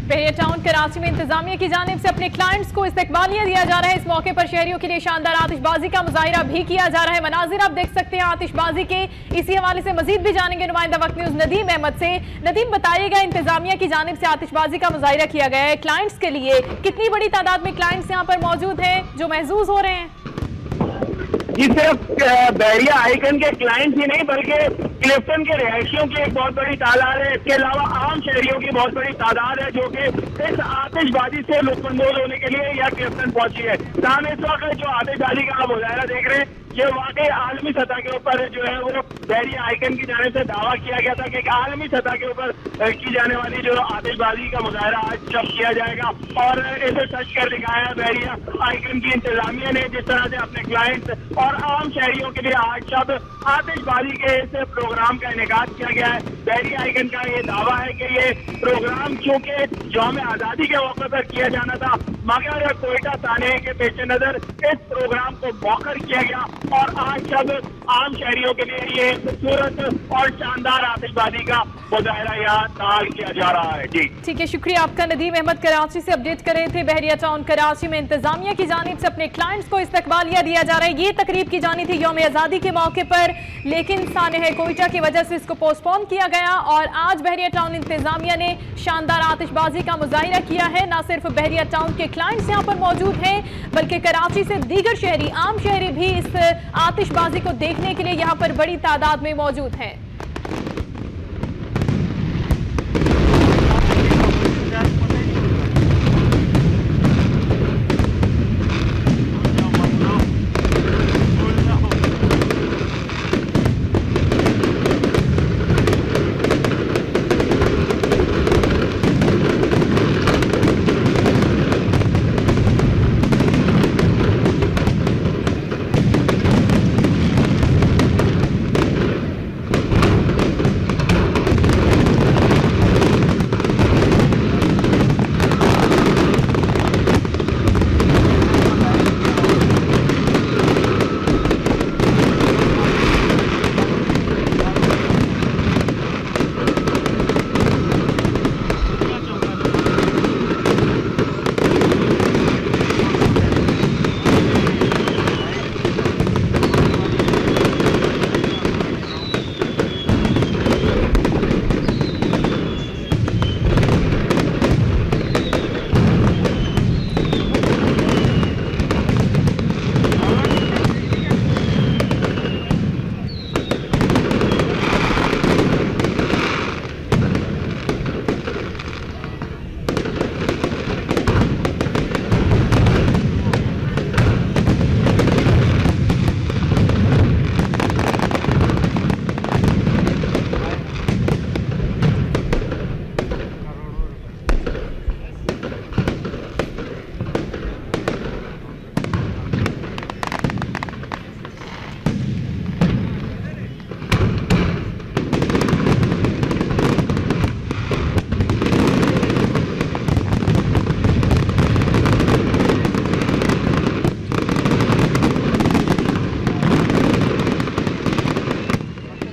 बहरिया town Karachi में इंतजामिया की जानिब से अपने क्लाइंट्स को इस्तकबालिया दिया जा रहा है। इस मौके पर शहरियों के लिए शानदार आतिशबाजी का मुजाहिरा भी किया जा रहा है। मनाजिर आप देख सकते हैं आतिशबाजी के। इसी हवाले से मजीद भी जानेंगे नुमाइंदा वक्त न्यूज नदीम अहमद से। नदीम, बताइएगा, इंतजामिया की जानिब से आतिशबाजी का मुजाहिरा किया गया है क्लाइंट्स के लिए, कितनी बड़ी तादाद में क्लाइंट्स यहाँ पर मौजूद हैं जो महसूस हो रहे हैं? जी, सिर्फ बहरिया आइकन के क्लाइंट्स ही नहीं बल्कि क्लिफ्टन के रहायशियों की एक बहुत बड़ी तादाद है। इसके अलावा आम शहरियों की बहुत बड़ी तादाद है जो कि इस आतिशबाजी से लुत्फानंदोज होने के लिए या क्लिफ्टन पहुंची है। सामने इस वक्त जो आतिशबाजी का मुजाहिरा देख रहे हैं, ये वाकई आलमी सतह के ऊपर जो है वो बहरिया आइकन की जाने से दावा किया गया था कि एक आलमी सतह के ऊपर की जाने वाली जो आतिशबाजी का मुजाहिरा आज जब किया जाएगा और इसे सच कर दिखाया बहरिया आइकन की इंतजामिया ने, जिस तरह से अपने क्लाइंट्स और आम शहरियों के लिए आज जब आतिशबाजी के इस प्रोग्राम का इनेकाद किया गया है। बहरिया आइकन का ये दावा है कि ये प्रोग्राम चूंकि यौम आज़ादी के मौके पर किया जाना था, मगर कोयटा थाने के पेश नजर इस प्रोग्राम को मौखर किया गया और आज जब आम शहरियों के लिए ये खूबसूरत और शानदार आतिशबाजी का मुजाहिरा यहाँ ताल किया जा रहा है। जी ठीक है, शुक्रिया आपका। नदीम अहमद कराची से अपडेट कर रहे थे। बहरिया टाउन कराची में इंतजामिया की जानिब से अपने क्लाइंट्स को इस्तकबालिया दिया जा रहा है। ये तकरीब की जानी थी यौम आज़ादी के मौके पर, लेकिन सानह कोयटा की वजह से इसको पोस्टपोन किया गया और आज बहरिया टाउन इंतजामिया ने शानदार आतिशबाजी का मुजाहिरा किया है। न सिर्फ बहरिया टाउन के क्लाइंट्स यहाँ पर मौजूद हैं बल्कि कराची से दीगर शहरी, आम शहरी भी इस आतिशबाजी को देखने के लिए यहाँ पर बड़ी तादाद में मौजूद हैं।